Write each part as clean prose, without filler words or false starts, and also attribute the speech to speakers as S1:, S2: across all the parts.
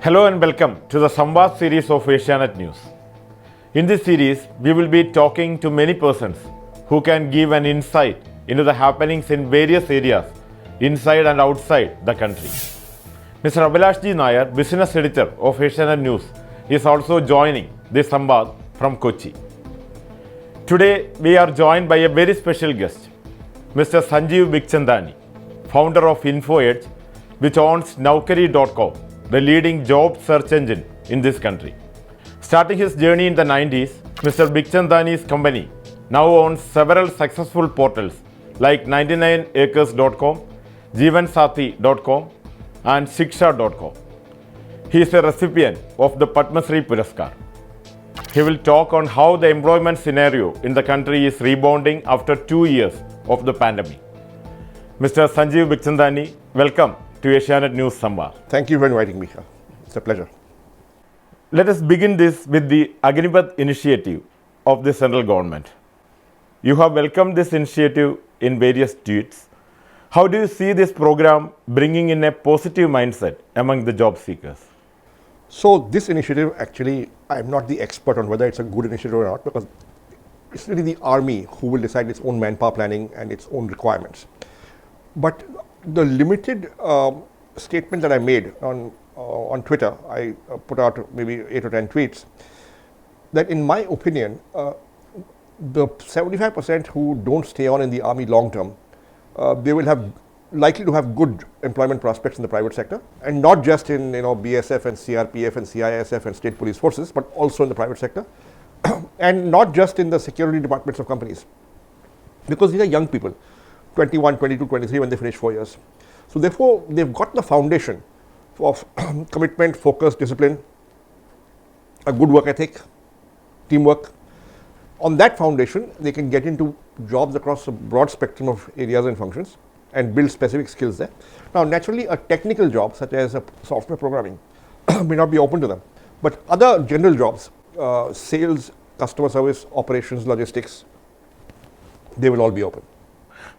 S1: Hello and welcome to the Samvad series of Asianet News. In this series, we will be talking to many persons who can give an insight into the happenings in various areas inside and outside the country. Mr. Abhilash G. Nair, business editor of Asianet News, is also joining this Samvad from Kochi. Today, we are joined by a very special guest, Mr. Sanjeev Bikhchandani, founder of InfoEdge, which owns Naukari.com, the leading job search engine in this country. Starting his journey in the 90s, Mr. Bikhchandani's company now owns several successful portals like 99acres.com, jeevansathi.com and shiksha.com. He is a recipient of the Padma Shri Puraskar. He will talk on how the employment scenario in the country is rebounding after 2 years of the pandemic. Mr. Sanjeev Bikhchandani, welcome to Asianet News Samvad.
S2: Thank you for inviting me. It's a pleasure.
S1: Let us begin this with the Agnipath initiative of the central government. You have welcomed this initiative in various tweets. How do you see this program bringing in a positive mindset among the job seekers?
S2: So this initiative, actually, I'm not the expert on whether it's a good initiative or not, because it's really the army who will decide its own manpower planning and its own requirements. But the limited statement that I made on Twitter, I put out maybe 8 or 10 tweets, that in my opinion, the 75% who don't stay on in the army long term, they will have likely to have good employment prospects in the private sector, and not just in BSF and CRPF and CISF and state police forces, but also in the private sector, and not just in the security departments of companies, because these are young people, 21, 22, 23 when they finish 4 years. So therefore, they've got the foundation of commitment, focus, discipline, a good work ethic, teamwork. On that foundation, they can get into jobs across a broad spectrum of areas and functions and build specific skills there. Now, naturally, a technical job such as a software programming may not be open to them, but other general jobs, sales, customer service, operations, logistics, they will all be open.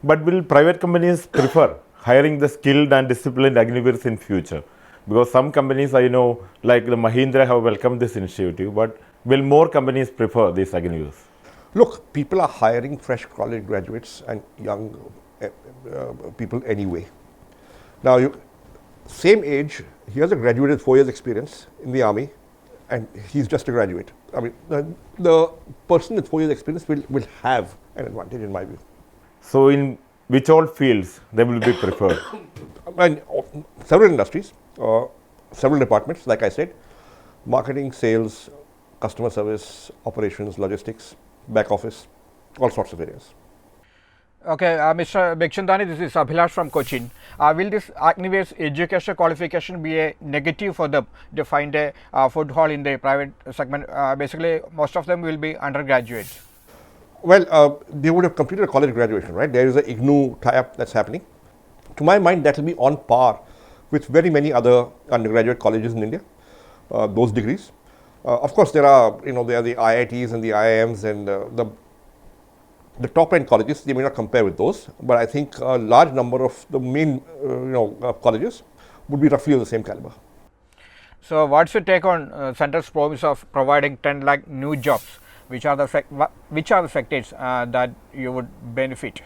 S1: But will private companies prefer hiring the skilled and disciplined Agnivirs in future? Because some companies I know, like the Mahindra, have welcomed this initiative, but will more companies prefer these Agnivirs?
S2: Look, people are hiring fresh college graduates and young people anyway. Now, same age, he has a graduate with 4 years experience in the army, and he's just a graduate. I mean, the person with 4 years experience will have an advantage in my view.
S1: So in which all fields they will be preferred?
S2: And several industries, several departments, like I said, marketing, sales, customer service, operations, logistics, back office, all sorts of areas.
S3: Okay, Mr. Bikhchandani, this is Abhilash from Cochin. Will this Agnivir's education qualification be a negative for them to find a foothold in the private segment? Basically, most of them will be undergraduates.
S2: Well, they would have completed a college graduation, right? There is a IGNOU tie-up that's happening. To my mind, that will be on par with very many other undergraduate colleges in India, those degrees. Of course, there are the IITs and the IIMs and the top-end colleges. They may not compare with those, but I think a large number of the main colleges would be roughly of the same caliber.
S3: So, what's your take on center's promise of providing 10 lakh new jobs? Which are the sectors that you would benefit?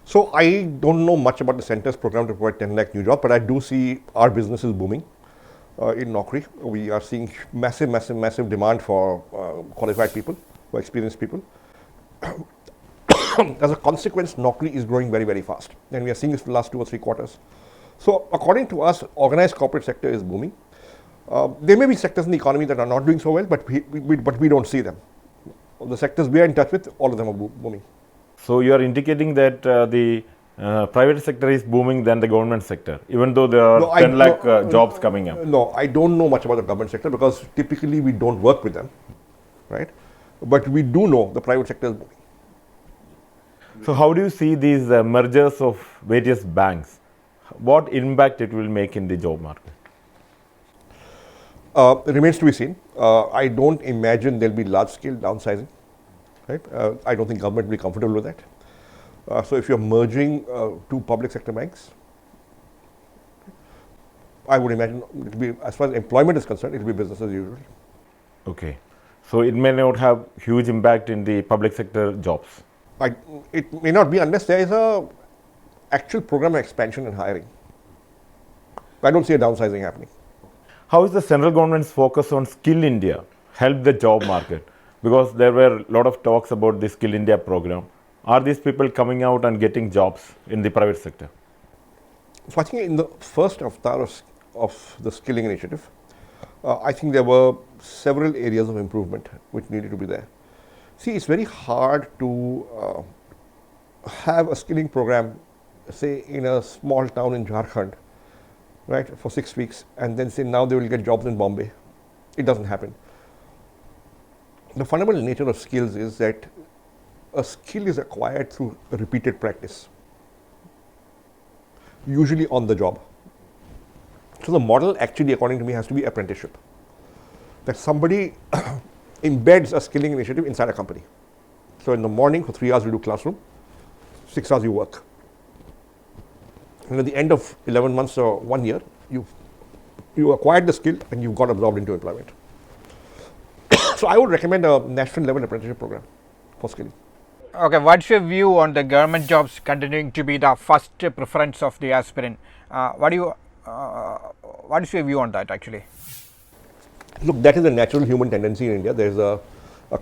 S2: So I don't know much about the center's program to provide 10 lakh new jobs, but I do see our business is booming in Naukri. We are seeing massive demand for qualified people, for experienced people. As a consequence, Naukri is growing very fast, and we are seeing this for the last 2 or 3 quarters. So according to us, organized corporate sector is booming. There may be sectors in the economy that are not doing so well, but we don't see them. The sectors we are in touch with, all of them are booming.
S1: So you are indicating that the private sector is booming than the government sector, even though there are 10 lakh jobs coming up.
S2: No, I don't know much about the government sector because typically we don't work with them, right? But we do know the private sector is booming.
S1: So how do you see these mergers of various banks? What impact it will make in the job market?
S2: Remains to be seen. I don't imagine there will be large-scale downsizing. Right? I don't think government will be comfortable with that. So if you're merging two public sector banks, I would imagine it will be, as far as employment is concerned, it will be business as usual.
S1: Okay. So it may not have huge impact in the public sector jobs.
S2: It may not be unless there is a actual program of expansion and hiring. I don't see a downsizing happening.
S1: How is the central government's focus on Skill India help the job market? Because there were a lot of talks about the Skill India program. Are these people coming out and getting jobs in the private sector?
S2: So I think in the first avatar of the skilling initiative, I think there were several areas of improvement which needed to be there. See, it's very hard to have a skilling program, say in a small town in Jharkhand, right, for 6 weeks, and then say now they will get jobs in Bombay. It doesn't happen. The fundamental nature of skills is that a skill is acquired through repeated practice, usually on the job. So the model actually, according to me, has to be apprenticeship. That somebody embeds a skilling initiative inside a company. So in the morning for 3 hours you do classroom, 6 hours you work. And at the end of 11 months or 1 year, you acquired the skill and you got absorbed into employment. So I would recommend a national level apprenticeship program for skilling.
S3: Okay, what's your view on the government jobs continuing to be the first preference of the aspirant? What is your view on that actually?
S2: Look, that is a natural human tendency in India. There is a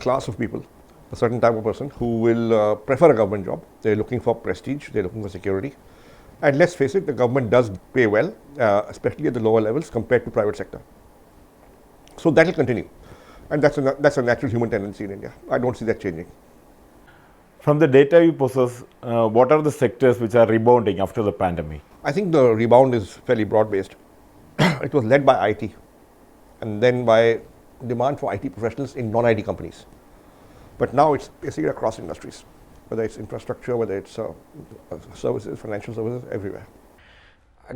S2: class of people, a certain type of person who will prefer a government job. They're looking for prestige, they're looking for security. And let's face it, the government does pay well, especially at the lower levels compared to private sector. So that will continue. And that's a natural human tendency in India. I don't see that changing.
S1: From the data you possess, what are the sectors which are rebounding after the pandemic?
S2: I think the rebound is fairly broad-based. It was led by IT and then by demand for IT professionals in non-IT companies. But now it's basically across industries, whether it's infrastructure, whether it's services, financial services, everywhere.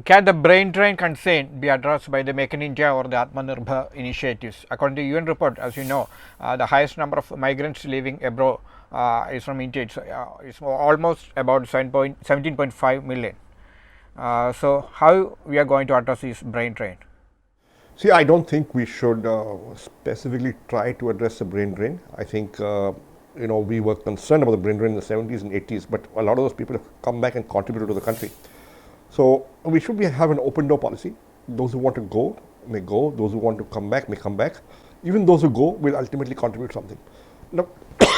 S3: Can the brain drain concern be addressed by the Make in India or the Atmanirbhar initiatives? According to UN report, as you know, the highest number of migrants living abroad is from India. It's almost about 17.5 million. So how we are going to address this brain drain?
S2: See, I don't think we should specifically try to address the brain drain. I think we were concerned about the brain drain in the 70s and 80s, but a lot of those people have come back and contributed to the country. So we should have an open door policy. Those who want to go may go. Those who want to come back may come back. Even those who go will ultimately contribute something. Now,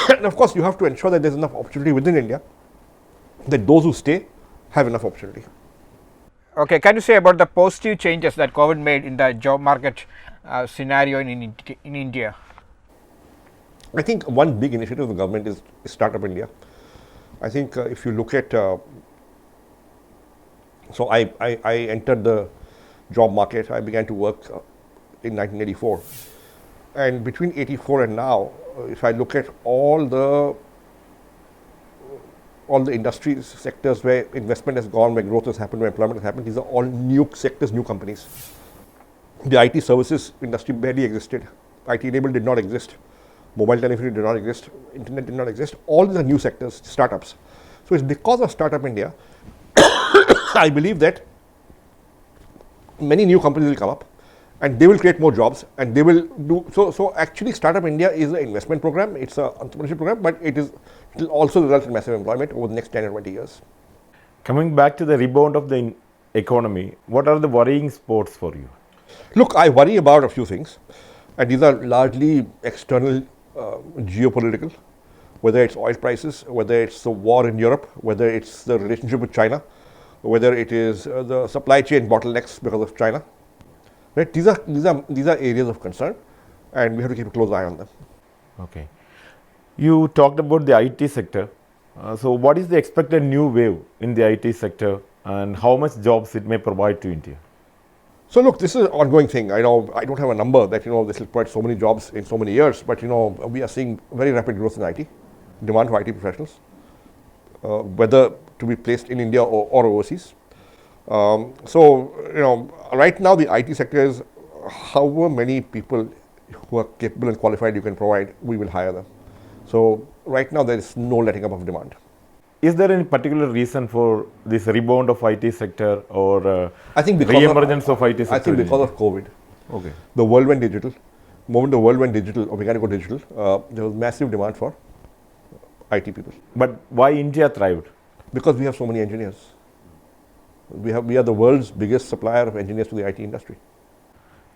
S2: and of course, you have to ensure that there's enough opportunity within India, that those who stay have enough opportunity.
S3: Okay, can you say about the positive changes that COVID made in the job market scenario in India?
S2: I think one big initiative of the government is Startup India. I think if you look at so I entered the job market. I began to work in 1984, and between 84 and now, if I look at all the industries, sectors where investment has gone, where growth has happened, where employment has happened, these are all new sectors, new companies. The IT services industry barely existed. IT enabled did not exist. Mobile telephony did not exist. Internet did not exist. All these are new sectors, startups. So it's because of Startup India, I believe that many new companies will come up and they will create more jobs and they will do so actually Startup India is an investment program, it's an entrepreneurship program, but it will also result in massive employment over the next 10 or 20 years.
S1: Coming back to the rebound of the economy, what are the worrying spots for you?
S2: Look, I worry about a few things, and these are largely external, geopolitical, whether it's oil prices, whether it's the war in Europe, whether it's the relationship with China, whether it is the supply chain bottlenecks because of China. Right? These are areas of concern, and we have to keep a close eye on them.
S1: Okay. You talked about the IT sector. So what is the expected new wave in the IT sector, and how much jobs it may provide to India?
S2: So look, this is an ongoing thing. I know I don't have a number that this will provide so many jobs in so many years, but we are seeing very rapid growth in IT, demand for IT professionals, whether to be placed in India or overseas. Right now the IT sector is however many people who are capable and qualified you can provide, we will hire them. So right now there is no letting up of demand.
S1: is there any particular reason for this rebound of IT sector or
S2: I think because
S1: re-emergence of IT sector?
S2: I think because of COVID,
S1: Okay.
S2: the world went digital. The moment the world went digital or began to go digital, there was massive demand for IT people.
S1: But why India thrived?
S2: Because we have so many engineers. We are the world's biggest supplier of engineers to the IT industry.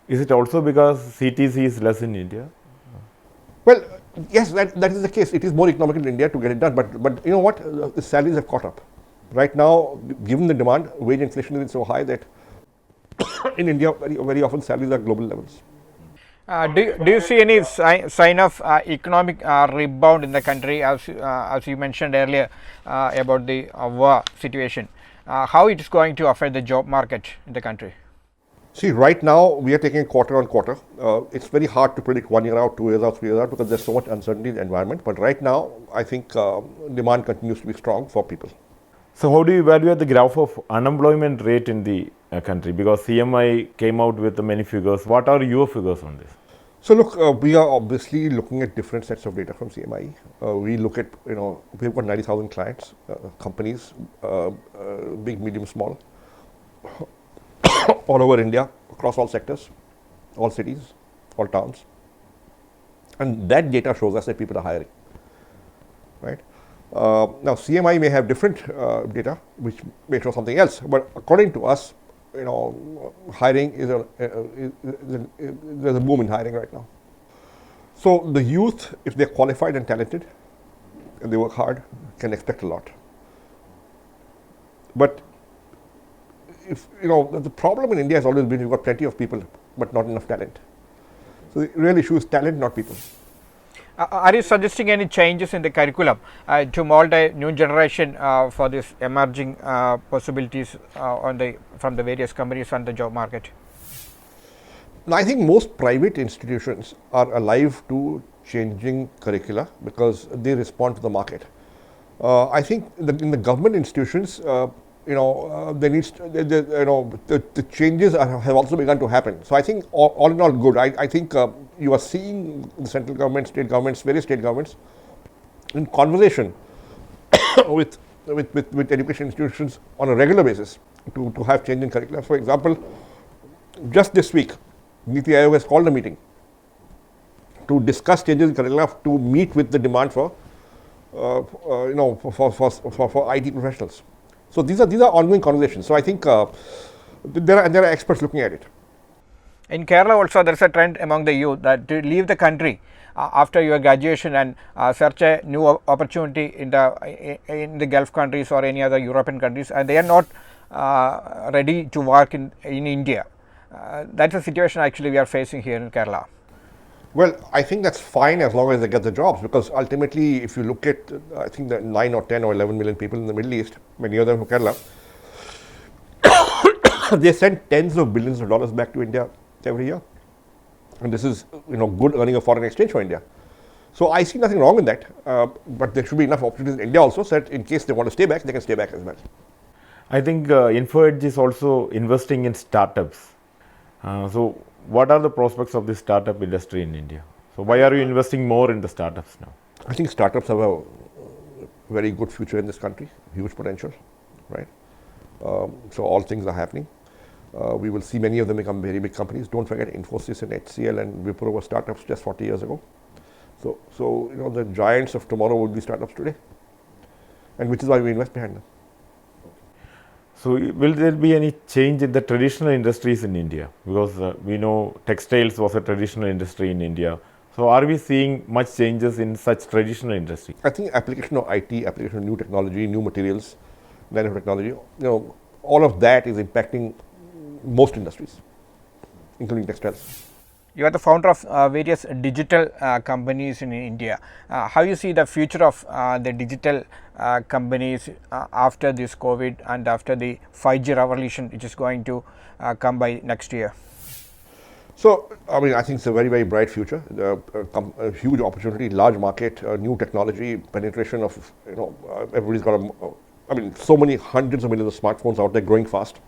S1: Is it also because CTC is less in India?
S2: Well, yes, that is the case. It is more economical in India to get it done. But you know what? The salaries have caught up. Right now, given the demand, wage inflation is so high that in India, very often salaries are global levels.
S3: Do you see any sign of economic rebound in the country, as you mentioned earlier about the war situation? How it is going to affect the job market in the country?
S2: See, right now we are taking quarter on quarter. It's very hard to predict 1 year out, 2 years out, 3 years out because there's so much uncertainty in the environment. But right now, I think demand continues to be strong for people.
S1: So how do you evaluate the graph of unemployment rate in the country? Because CMI came out with many figures. What are your figures on this?
S2: So look, we are obviously looking at different sets of data from CMI. We look at, we've got 90,000 clients, companies, big, medium, small, all over India, across all sectors, all cities, all towns. And that data shows us that people are hiring, right? Now, CMI may have different data, which may show something else, but according to us, hiring there's a boom in hiring right now. So the youth, if they're qualified and talented, and they work hard, can expect a lot. But if the problem in India has always been you've got plenty of people, but not enough talent. So the real issue is talent, not people.
S3: Are you suggesting any changes in the curriculum to mold a new generation for this emerging possibilities from the various companies and the job market?
S2: Now, I think most private institutions are alive to changing curricula because they respond to the market. I think in the government institutions, there needs the changes have also begun to happen. So I think all in all good. I think you are seeing the central government, state governments, various state governments in conversation with education institutions on a regular basis to have change in curricula. For example, just this week, Niti Aayog has called a meeting to discuss changes in curricula to meet with the demand for IT professionals. So these are ongoing conversations. So I think there are experts looking at it.
S3: In Kerala also there is a trend among the youth that to leave the country after your graduation and search a new opportunity in the Gulf countries or any other European countries, and they are not ready to work in India. That's a situation actually we are facing here in Kerala.
S2: Well, I think that's fine as long as they get the jobs, because ultimately, if you look at, I think the 9 or 10 or 11 million people in the Middle East, many of them from Kerala, they send tens of billions of dollars back to India every year. And this is, good earning of foreign exchange for India. So I see nothing wrong in that, but there should be enough opportunities in India also, so that in case they want to stay back, they can stay back as well.
S1: I think InfoEdge is also investing in startups. So what are the prospects of the startup industry in India? So why are you investing more in the startups now?
S2: I think startups have a very good future in this country, huge potential, right? So all things are happening. We will see many of them become very big companies. Don't forget Infosys and HCL and Wipro were startups just 40 years ago. So the giants of tomorrow will be startups today, and which is why we invest behind them.
S1: So will there be any change in the traditional industries in India? Because we know textiles was a traditional industry in India. So are we seeing much changes in such traditional industry?
S2: I think application of IT, application of new technology, new materials, nanotechnology, all of that is impacting most industries, including textiles.
S3: You are the founder of various digital companies in India. How you see the future of the digital companies after this COVID and after the 5G revolution, which is going to come by next year?
S2: So, I think it's a very, very bright future, a huge opportunity, large market, new technology, penetration of, everybody's got so many hundreds of millions of smartphones out there growing fast.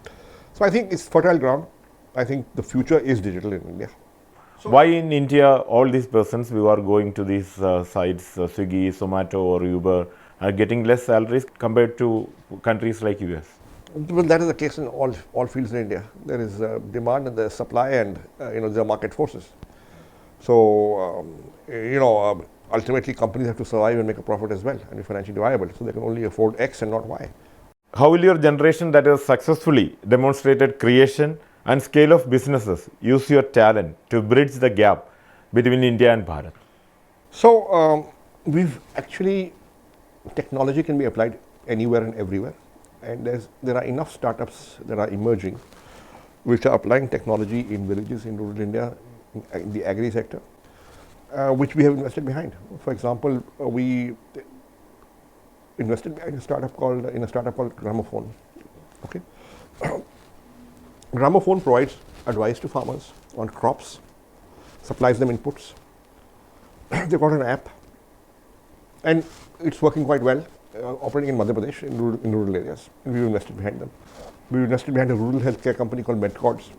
S2: So I think it's fertile ground. I think the future is digital in India.
S1: So why in India all these persons who are going to these sites, Swiggy, Zomato or Uber, are getting less salaries compared to countries like US.
S2: Well, that is the case in all fields in India. There is demand and there is supply, and there are market forces. So ultimately companies have to survive and make a profit as well and be financially viable. So they can only afford X and not Y.
S1: How will your generation that has successfully demonstrated creation and scale of businesses use your talent to bridge the gap between India and Bharat?
S2: So we've actually, technology can be applied anywhere and everywhere, and there are enough startups that are emerging which are applying technology in villages in rural India, in the agri sector, which we have invested behind. For example, we invested in a startup called Gramophone. Okay, Gramophone provides advice to farmers on crops, supplies them inputs. They've got an app, and it's working quite well, operating in Madhya Pradesh in rural areas. And we've invested behind them. We've invested behind a rural healthcare company called MedCords.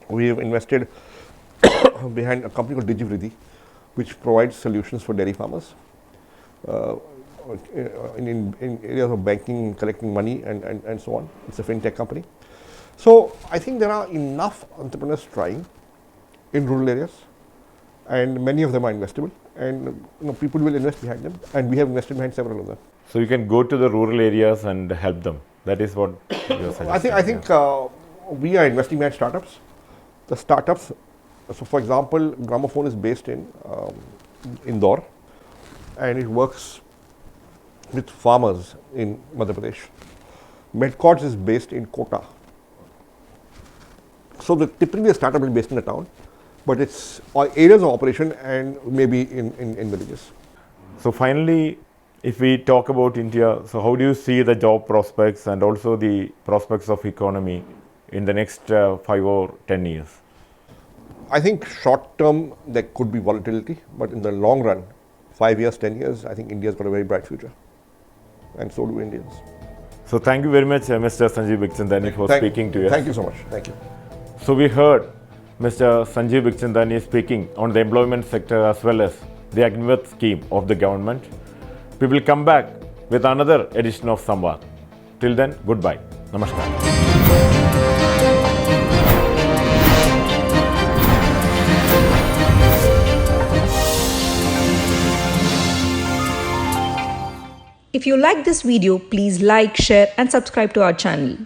S2: We have invested behind a company called DigiVriddhi, which provides solutions for dairy farmers in areas of banking, collecting money, and so on. It's a fintech company. So I think there are enough entrepreneurs trying in rural areas, and many of them are investable, and people will invest behind them, and we have invested behind several of them.
S1: So you can go to the rural areas and help them. That is what you're suggesting.
S2: I think we are investing behind startups. The startups, so for example, Gramophone is based in Indore, and it works with farmers in Madhya Pradesh. MedCords is based in Kota. So typically the startup is based in a town, but it's areas of operation and maybe in villages.
S1: So finally, if we talk about India, so how do you see the job prospects and also the prospects of economy in the next 5 or 10 years?
S2: I think short term there could be volatility, but in the long run, 5 years, 10 years, I think India's got a very bright future, and so do Indians.
S1: So thank you very much, Mr. Sanjeev Bikhchandani, for speaking to us.
S2: Thank you so much. Thank you.
S1: So we heard Mr. Sanjeev Bikhchandani speaking on the employment sector as well as the Agnivat scheme of the government. We will come back with another edition of Samvad. Till then, goodbye. Namaskar.
S4: If you like this video, please like, share and subscribe to our channel.